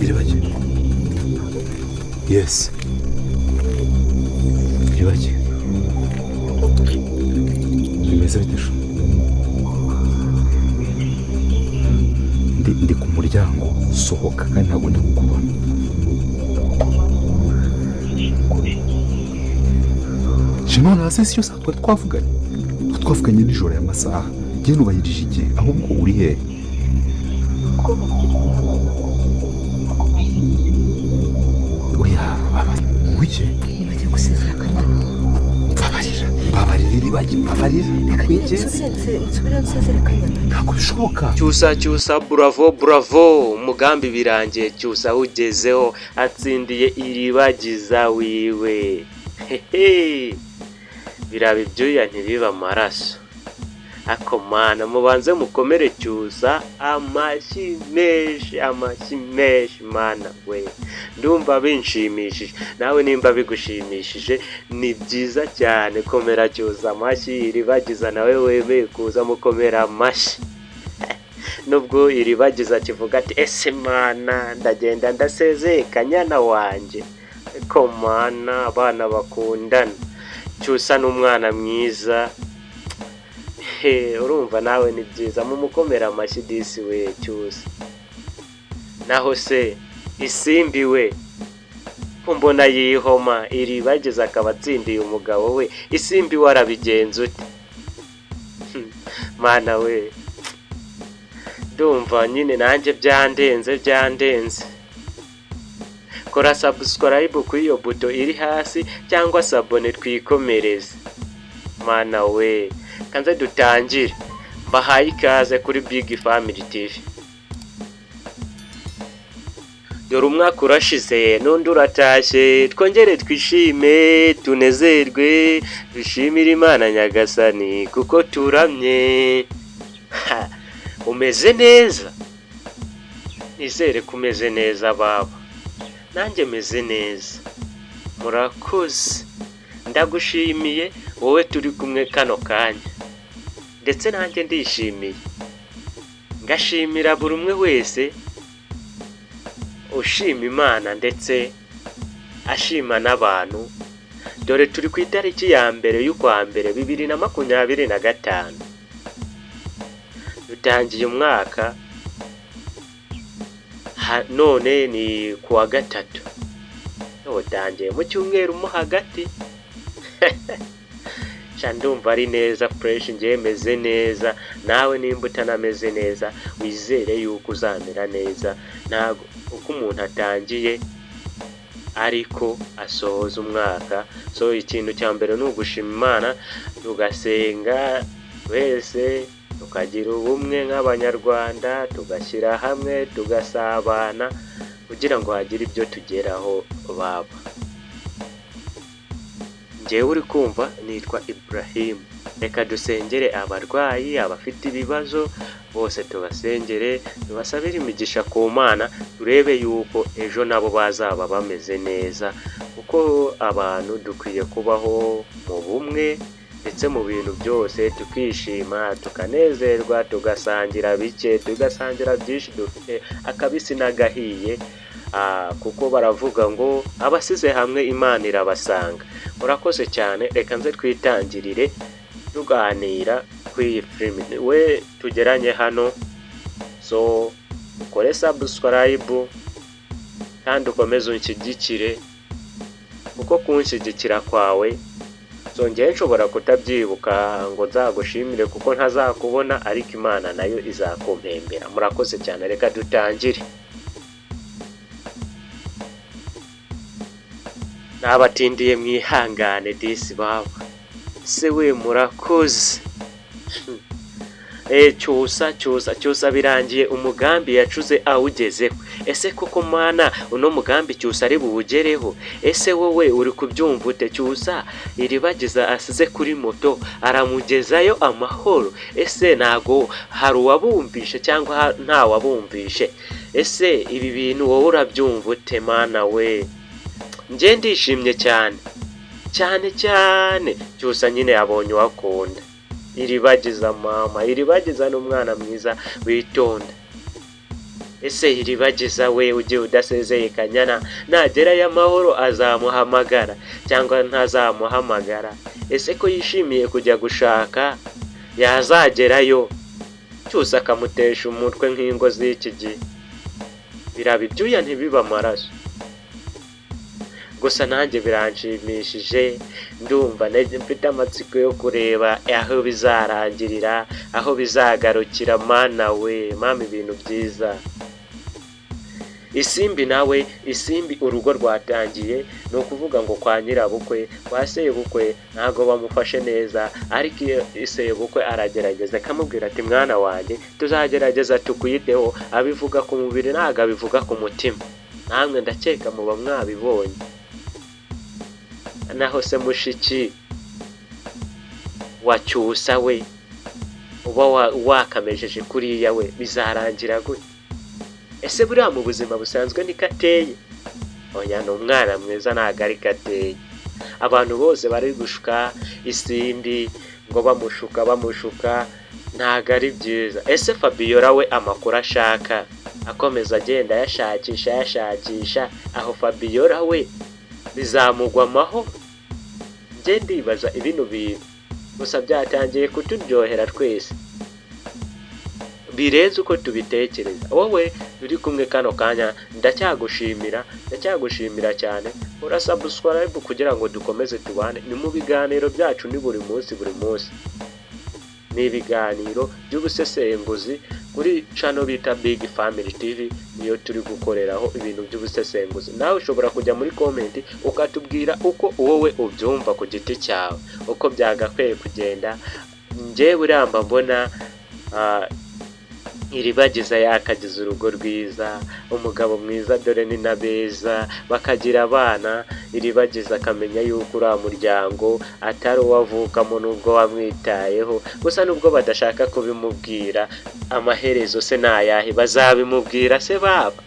Iribagiza. Yes. Iribagiza. Bimeze bite sho? Ndi ku muryango sohoka kandi ntabwo ndi kukubona. Shimona hasi siyo saa twavuganye nijoro y'amasaha. Njye nubahirije igihe ahubwo uri he? Oya, wiki? Nibagiye gusezera Kanyana. Babarira Iribagiza, babarira. Nsubira nsezera Kanyana. Ntabwo bishoboka. Cyusa bravo umugambi birangiye Cyusa ugezeho atsindiye Iribagiza wiwe. Hehe. Biraba ibyuya ntibiba amaraso. Ako mana mubanze mukomere Cyusa amashyi menshi mana we. Ndumva binshimishije nawe nimba bigushimishije ni byiza cyane. Komera Cyusa amashyi. Iribagiza nawe wemeye kuza mukomera amashyi. Nubwo Iribagiza kivuga ati ese mana ndagenda ndasezeye Kanyana wanje. Ko mana abana bakundana. Cyusa n'umwana mwiza. Urumva nawe ni byiza mumukomera amashyi disi we Cyusa. Naho se isimbi we kumbona yihoma Iribagiza akaba atsindiye umugabo we. Isimbi warabigenza ute? Mana we ndumva nyine nanjye byandenze. Kora subscribe kuri iyo buto iri hasi cyangwa sabone twikomereze. Mana we kanze dutangire. Mbahaye ikaze kuri Big Family TV. Dore umwaka urashize n'undi uratashye. Twongere twishime tunezerwe dushimire Imana Nyagasani kuko turamye. Umeze neza? Nizere kumeze neza baba. Nanjye meze neza. Murakoze. Ndagushimiye wowe turi kumwe kano kanya. Ndetse nanjye ndishimiye. Ngashimira buri umwe wese ushima Imana ndetse ashima n'abantu. Dore turi ku itariki ya mbere y'ukwa mbere 2025. Dutangiye umwaka none ni kuwa gatatu. Utangiye mu cyumweru mo hagati. Ndumva ari neza fresh. Ngiye meze neza. Nawe nimba utanameze neza wizere yuko uzamera neza. Ntago uko umuntu atangiye ariko asohoza umwaka. So ikintu cya mbere ni ugushima Imana tugasenga wese tukagira ubumwe nk'abanyarwanda tugashyira hamwe tugasabana kugira ngo hagire ibyo tugeraho baba. Njyewe uri kumva nitwa Ibrahim. Reka dusengere abarwayi abafite ibibazo bose tubasengere tubasabire imigisha ku Mana turebe yuko ejo nabo bazaba bameze neza kuko abantu dukwiye kubaho mu bumwe ndetse mu bintu byose tukishima tukanezerwa tugasangira bike tugasangira byinshi dufite akabisi n'agahiye. Kuko baravuga ngo abasize hamwe Imana irabasanga. Murakoze cyane. Reka nze twitangirire tuganira kuri film we tugeranye hano. So ukore subscribe kandi ukomeze unshyigikire kuko kunshyigikira kwawe ngiye nshobora kutabyibuka ngo nzagushimire kuko ntazakubona ariko Imana nayo izakumpembera. Murakoze cyane. Reka dutangire. Nabatindiye mwihangane disi baba. Se we murakoze. Cyusa birangiye umugambi yacuze awugezeho. Ese koko Mana uno mugambi Cyusa ari buwugereho? Ese wowe uri kubyumva ute? Cyusa Iribagiza asize kuri moto aramugezayo amahoro. Ese nago hari uwabumvishe cyangwa nta wabumvishe? Ese ibi bintu wowe urabyumva ute Mana we? Nje ndishimye cyane. Cyusa nyine yabonye wakunda. Iribagiza mama. Iribagiza n'umwana mwiza witonda. ese iribagiza we ugiye udasezeye Kanyana nagerayo amahoro azamuhamagara cyangwa ntazamuhamagara? Ese ko yishimiye kujya gushaka yazagerayo cyusa akamutesha umutwe nk'ingo z'iki gihe? Biraba ibyuya ntibiba amaraso. Gusa nanjye biranshimishije, ndumva mfite amatsiko yo kureba aho bizarangirira, aho bizagarukira. Mana we, mama ibintu byiza. Isimbi nawe, Isimbi urugo rwatangiye, ni ukuvuga ngo kwa nyirabukwe, kwa sebukwe ntago bamufashe neza, ariko sebukwe aragerageza akamubwira ati mwana wanjye tuzagerageza tukwiteho. Abivuga ku mubiri ntago abivuga ku mutima, namwe ndakeka muba mwabibonye. Naho se mushiki wa Cyusa we uba wakamejeje kuriya we bizarangira gute? Ese buriya mu buzima busanzwe niko ateye? Oya, ni umwana mwiza ntago ari gateye. Abantu bose bari gushuka Isimbi ngo bamushuka ntago ari byiza. Ese Fabiora we amakuru ashaka akomeza agenda yashakisha aho Fabiora we bizamugwa amahoro? Njye ndibaza ibintu bintu gusa byatangiye kuturyohera twese birenze uko tubitekereza. Wowe turi kumwe kano kanya ndacyagushimira cyane. Ura subscribe kugira ngo dukomeze tubane. Ni mu biganiro byacu ni buri munsi ni ibiganiro by'ubusesenguzi kuri channel bita Big Family TV, niyo turi gukoreraho ibintu by'ubusesenguzi. Nawe ushobora kujya muri comment ukatubwira uko wowe ubyumva ku giti cyawe, uko byagakwiye kugenda. Njyewe uramba mbona iribagiza yakagize urugo rwiza, umugabo mwiza dore ni nabeza, bakagira abana. Iribagiza akamenya yuko uriya muryango atari uwavukamo nubwo wamwitayeho. Gusa nubwo badashaka kubimubwira, amaherezo se nayahe? Bazabimubwira se baba?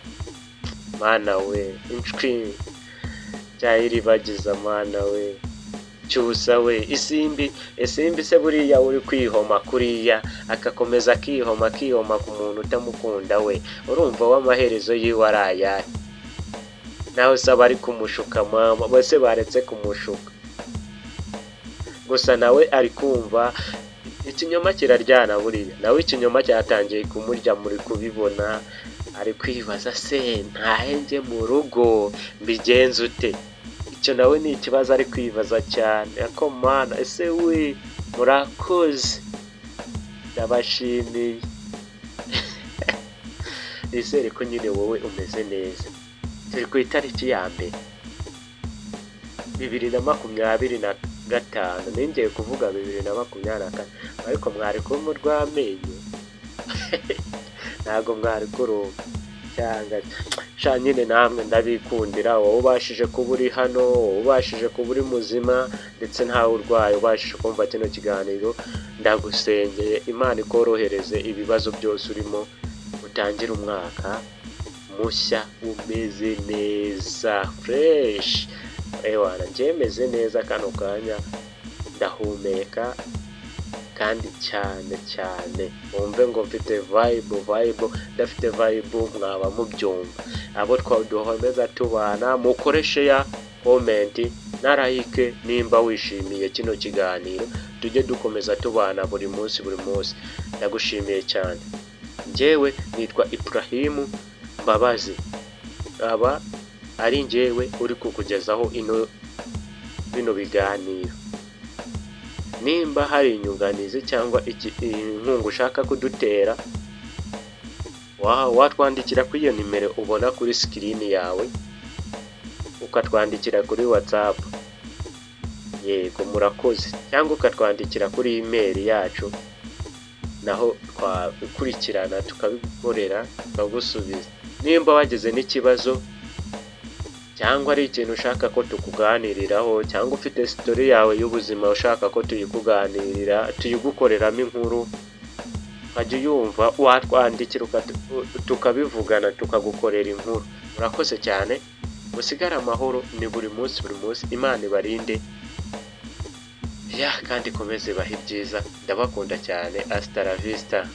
Mana we, inshwi cya iribagiza, mana we. Cyusa we, Isimbi se buriya uri kwihoma kuriya akakomeza akihoma ku muntu utamukunda we, urumva w'amaherezo yiwe arayahe? Naho se bari kumushuka mama, bose baretse kumushuka. Gusa nawe ari kumva ikinyoma kiraryana buriya, nawe ikinyoma cyatangiye kumurya, muri kubibona. Ari kwibaza se ntahenje mu rugo mbigenze ute? Icyo nawe ni ikibazo ari kwibaza cyane. Ako mana, ese we murakoze, ndabashimiye. Nizere ko nyine wowe umeze neza. Turi ku itariki ya mbere 2025, ningiye kuvuga 2024, ariko mwari kumwe rw'amenyo ntago mwari kurumva cyangwa sha. Nyine namwe ndabikundira, wowe ubashije kuba uri hano, wowe ubashije kuba uri muzima, ndetse ntawe urwaye ubashije kumva kino kiganiro. Ndagusengeye Imana ikorohereze ibibazo byose urimo, utangire umwaka mushya umeze neza fresh. Ewana njye meze neza kano kanya, ndahumeka kandi cyane. Wumve ngo mfite vibe, ndafite vibe, mwaba mubyumva. Abo twaduhomeza tubana, mukoreshe ya comment na like nimba wishimiye kino kiganiro, tujye dukomeza tubana buri munsi. Ndagushimiye cyane. Njyewe nitwa Ibrahimu Mbabazi, aba ari njyewe uri kukugezaho bino biganiro. Nimba hari inyunganizi cyangwa inkunga ushaka kudutera, watwandikira kuri iyo nimero ubona kuri screen yawe, ukatwandikira kuri WhatsApp. Yego murakoze. Cyangwa ukatwandikira kuri email yacu, naho twakurikirana tukabikorera tukagusubiza. Nimba wageze n'ikibazo cyangwa ari ikintu ushaka ko tukuganiriraho, cyangwa ufite story yawe y'ubuzima ushaka ko tuyigukoreramo inkuru, ukajya uyumva, watwandikira tukabivugana tukagukorera inkuru. Murakoze cyane, musigare amahoro. Ni buri munsi. Imana ibarinde kandi komeze bahe ibyiza. Ndabakunda cyane. Hasta la vista.